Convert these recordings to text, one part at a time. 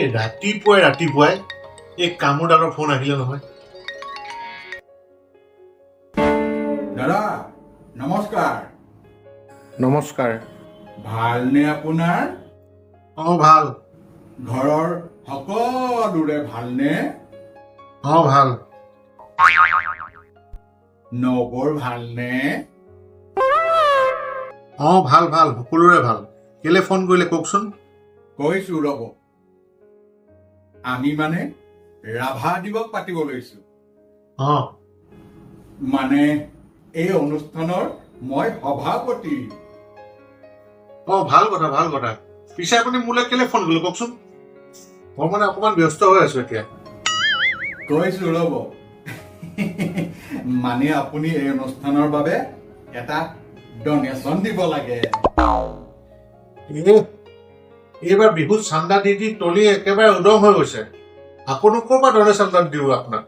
এই ৰাতিপুৱাই এই কামোৰডালৰ ফোন আহিলে নহয়। দাদা নমস্কাৰ। নমস্কাৰ। ভালনে আপোনাৰ? ভাল। ঘৰৰ সকলোৰে ভালনে? ভাল। নবৰ ভালনে? ভাল সকলোৰে ভাল। কেলে ফোন কৰিলে কওকচোন। কৈছো ৰব, আমি ৰাভা দিৱস পাতিব লৈছো। এই অনুষ্ঠানৰ মই সভাপতি। ভাল কথা। পিছে আপুনি মোলৈ কেলে ফোন কৰিলে কওকচোন। মই অকমান ব্যস্ত হৈ আছো এতিয়া। কৈছো ৰব, আপুনি এই অনুষ্ঠানৰ বাবে এটা ডনেশ্যন দিব লাগে। এইবাৰ বিহুত চান্দা দি তলি একেবাৰে উদং হৈ গৈছে। আপুনি ক'ৰ পৰা ডনেশ্যন দিব আপোনাক?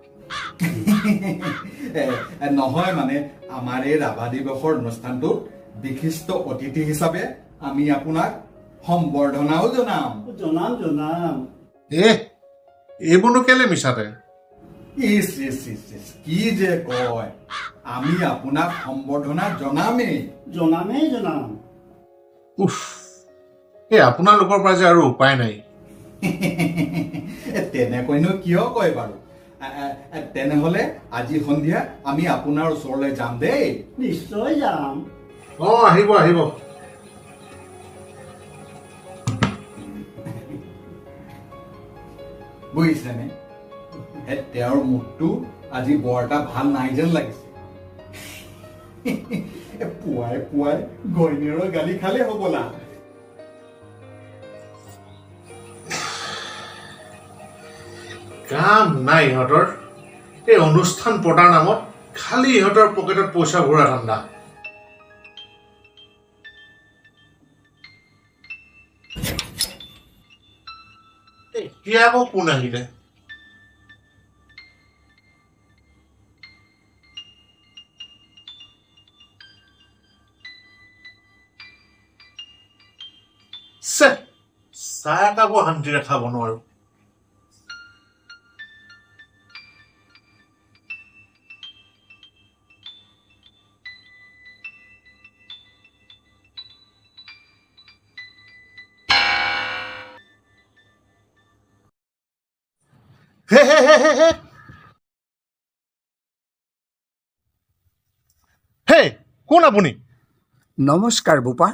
নহয় আমাৰ এই ৰাভা দিৱসৰ অনুষ্ঠানটোত বিশিষ্ট অতিথি হিচাপে আমি আপোনাক সম্বৰ্ধনাও জনাম। এইবোৰনো কেলে মিছাতে? কি যে কয়, আমি আপোনাক সম্বৰ্ধনা জনামেই। আপোনালোকৰ পৰা যে আৰু উপায় নাই। তেনেকৈনো কিয় কয় বাৰু? তেনেহলে আজি সন্ধিয়া আমি আপোনাৰ ওচৰলৈ যাম দেই। নিশ্চয় যাম। আহিব। বুজিছেনে, তেওঁৰ মুখটো আজি বৰ এটা ভাল নাই যেন লাগিছে। পুৱাই ঘৈণীয়েৰৰ গালি খালে হবলা। কাম নাই ইহঁতৰ। এই অনুষ্ঠান পতাৰ নামত খালি ইহঁতৰ পকেটত পইচা ভৰা ধান্দা। এতিয়া আকৌ কোন আহিলে? চাহ একাপো শান্তিৰে খাব নোৱাৰো। কোন আপুনি? নমস্কাৰ বোপা।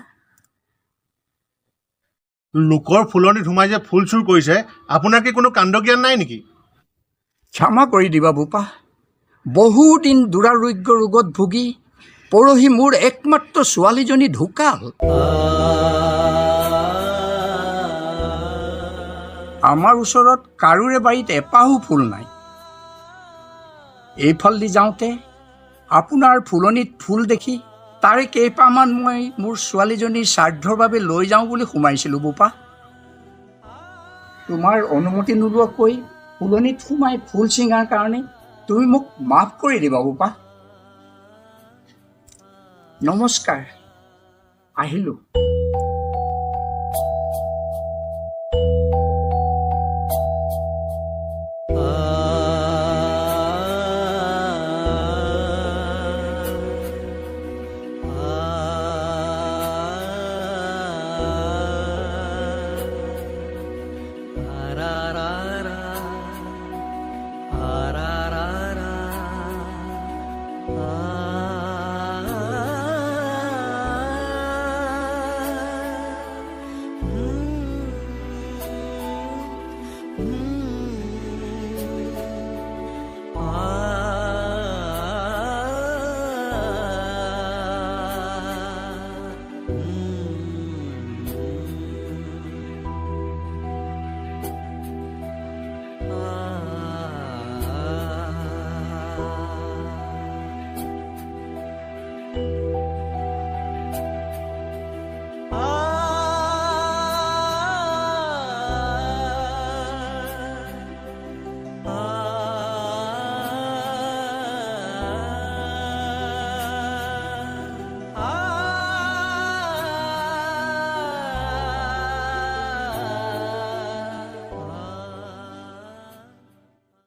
লোকৰ ফুলনিত সোমাই যে ফুল চুৰ কৰিছে, আপোনাৰ কি কোনো কাণ্ড জ্ঞান নাই নেকি? ক্ষমা কৰি দিবা বোপা। বহুদিন দুৰাৰোগ্য ৰোগত ভুগি পৰহি মোৰ একমাত্ৰ ছোৱালীজনী ঢুকাল। আমাৰ ওচৰত কাৰোৰে বাৰীত এপাহো ফুল নাই। এইফালেদি যাওঁতে আপোনাৰ ফুলনিত ফুল দেখি তাৰে কেইপাহমান মই মোৰ ছোৱালীজনীৰ শ্ৰাদ্ধৰ বাবে লৈ যাওঁ বুলি সোমাইছিলোঁ বোপা। তোমাৰ অনুমতি নোলোৱাকৈ ফুলনিত সোমাই ফুল ছিঙাৰ কাৰণে তুমি মোক মাফ কৰি দিবা বোপা। নমস্কাৰ, আহিলোঁ।